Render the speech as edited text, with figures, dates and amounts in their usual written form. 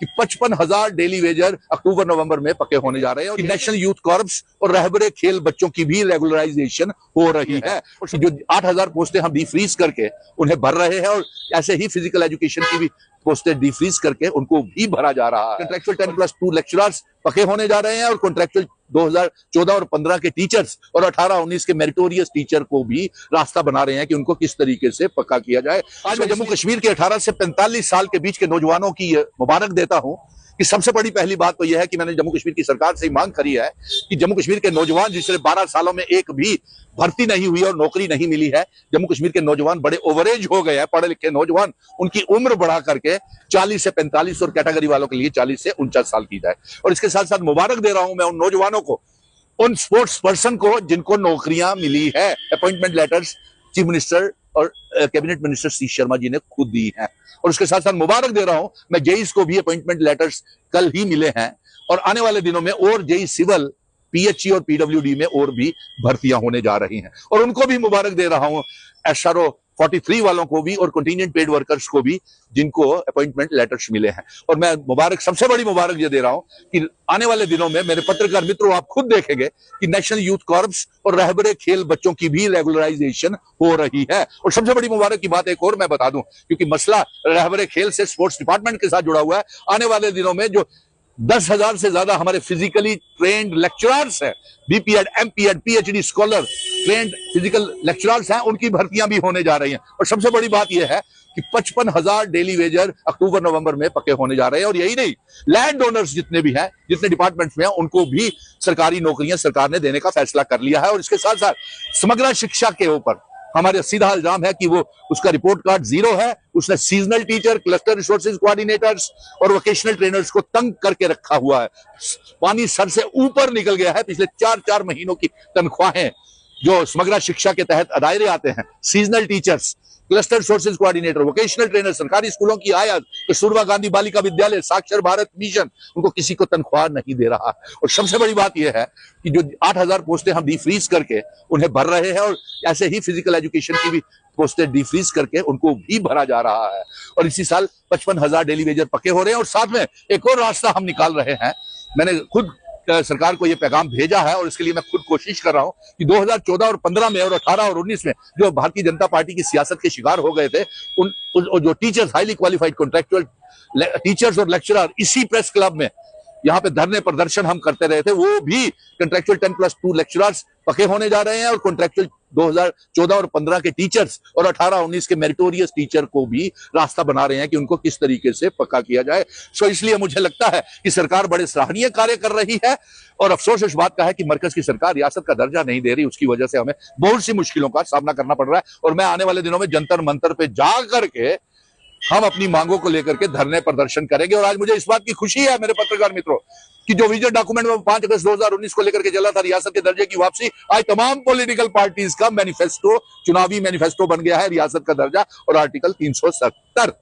कि 55,000 daily Vaser अक्टूबर नवंबर में पक्के होने जा रहे हैं और नेशनल यूथ कॉर्प्स और रहबरे खेल बच्चों की भी रेगुलराइजेशन हो रही है। और जो 8,000 पोस्टें हम डिफ्रीज करके उन्हें भर रहे हैं और ऐसे ही फिजिकल एजुकेशन की भी पोस्टें डिफ्रीज करके उनको भी भरा जा रहा है। कॉन्ट्रेक्चुअल 10+2 लेक्चरर्स पक्के होने जा रहे हैं और कॉन्ट्रेक्चुअल 2014 और 15 के टीचर्स और 18-19 के मेरिटोरियस टीचर को भी रास्ता बना रहे हैं कि उनको किस तरीके से पक्का किया जाए। आज मैं जम्मू कश्मीर के 18 से 45 साल के बीच के नौजवानों की मुबारक देता हूं कि सबसे बड़ी पहली बात तो यह है कि मैंने जम्मू कश्मीर की सरकार से मांग करी है कि जम्मू कश्मीर के नौजवान जिससे 12 सालों में एक भी भर्ती नहीं हुई और नौकरी नहीं मिली है, जम्मू कश्मीर के नौजवान बड़े ओवरेज हो गए हैं, पढ़े लिखे नौजवान, उनकी उम्र बढ़ा करके 40 से 45 और कैटेगरी वालों के लिए 40 से 49 साल की जाए। और इसके साथ साथ मुबारक दे रहा हूं मैं उन नौजवानों को, उन स्पोर्ट्स पर्सन को जिनको नौकरियां मिली है। अपॉइंटमेंट लेटर्स चीफ मिनिस्टर और कैबिनेट मिनिस्टर सी शर्मा जी ने खुद दी है। और उसके साथ साथ मुबारक दे रहा हूं मैं जेईस को भी अपॉइंटमेंट लेटर्स कल ही मिले हैं और आने वाले दिनों में और जेई सिविल, पीएचई और पीडब्ल्यूडी में और भी भर्तियां होने जा रही हैं। और उनको भी मुबारक दे रहा हूं एसआरओ 43 वालों को भी और कंटिजेंट पेड वर्कर्स को भी जिनको अपॉइंटमेंट लेटर्स मिले हैं। और मैं मुबारक, सबसे बड़ी मुबारक ये दे रहा हूं कि आने वाले दिनों में मेरे पत्रकार मित्रों आप खुद देखेंगे कि नेशनल यूथ कॉर्प्स और रहबरे खेल बच्चों की भी रेगुलराइजेशन हो रही है। और सबसे बड़ी मुबारक की बात एक और मैं बता दूं, क्योंकि मसला रहबरे खेल से स्पोर्ट्स डिपार्टमेंट के साथ जुड़ा हुआ है। आने वाले दिनों में जो 10,000 से ज्यादा हमारे फिजिकली ट्रेंड लेक्चरर्स हैं, BPEd, MPEd, PhD scholar trend physical lecturers हैं, उनकी भर्तियां भी होने जा रही हैं। और सबसे बड़ी बात यह है कि 55,000 डेली वेजर अक्टूबर नवंबर में पक्के होने जा रहे हैं। और यही नहीं, लैंड ओनर्स जितने भी हैं, जितने डिपार्टमेंट्स में हैं, उनको भी सरकारी नौकरियां सरकार ने देने का फैसला कर लिया है। और इसके साथ साथ समग्र शिक्षा के ऊपर हमारे सीधा इल्जाम है कि वो उसका रिपोर्ट कार्ड 0 है। उसने seasonal teacher, cluster resources coordinators और वोकेशनल ट्रेनर्स को तंग करके रखा हुआ है। पानी सर से ऊपर निकल गया है। पिछले 4-4 महीनों की तनख्वाहें जो समग्र शिक्षा के तहत अदायरे आते हैं, seasonal teachers, cluster sources coordinator, vocational trainer, सरकारी स्कूलों की आयत, कस्तूरबा गांधी बालिका विद्यालय, साक्षर भारत मिशन, उनको किसी को तनख्वाह नहीं दे रहा। और सबसे बड़ी बात यह है कि जो 8,000 पोस्टें हम डिफ्रीज करके उन्हें भर रहे हैं और ऐसे ही फिजिकल एजुकेशन की भी पोस्टें डिफ्रीज करके उनको भी भरा जा रहा है। और इसी साल 55,000 डेली वेजर पक्के हो रहे हैं। और साथ में एक और रास्ता हम निकाल रहे हैं। मैंने खुद सरकार को यह पैगाम भेजा है और इसके लिए मैं खुद कोशिश कर रहा हूं कि 2014 और 15 में और 18 और 19 में जो भारतीय जनता पार्टी की सियासत के शिकार हो गए थे, उन जो teachers, highly qualified contractual teachers और लेक्चरर इसी प्रेस क्लब में यहाँ पे धरने प्रदर्शन हम करते रहे थे, वो भी कॉन्ट्रेक्चुअल 10+2 लेक्चरर्स पक्के होने जा रहे हैं और कॉन्ट्रेक्चुअल 2014 और 15 के टीचर्स और 18-19 के मेरिटोरियस टीचर को भी रास्ता बना रहे हैं कि उनको किस तरीके से पक्का किया जाए। सो इसलिए मुझे लगता है कि सरकार बड़े सराहनीय कार्य कर रही है। और अफसोस इस बात का है कि मरकज की सरकार रियासत का दर्जा नहीं दे रही, उसकी वजह से हमें बहुत सी मुश्किलों का सामना करना पड़ रहा है। और मैं आने वाले दिनों में जंतर मंतर पे जा करके हम अपनी मांगों को लेकर के धरने प्रदर्शन करेंगे। और आज मुझे इस बात की खुशी है मेरे पत्रकार मित्रों कि जो विजन डॉक्यूमेंट में 5 अगस्त 2019 को लेकर के चला था, रियासत के दर्जे की वापसी, आज तमाम पॉलिटिकल पार्टीज का मैनिफेस्टो, चुनावी मैनिफेस्टो बन गया है रियासत का दर्जा और आर्टिकल 370।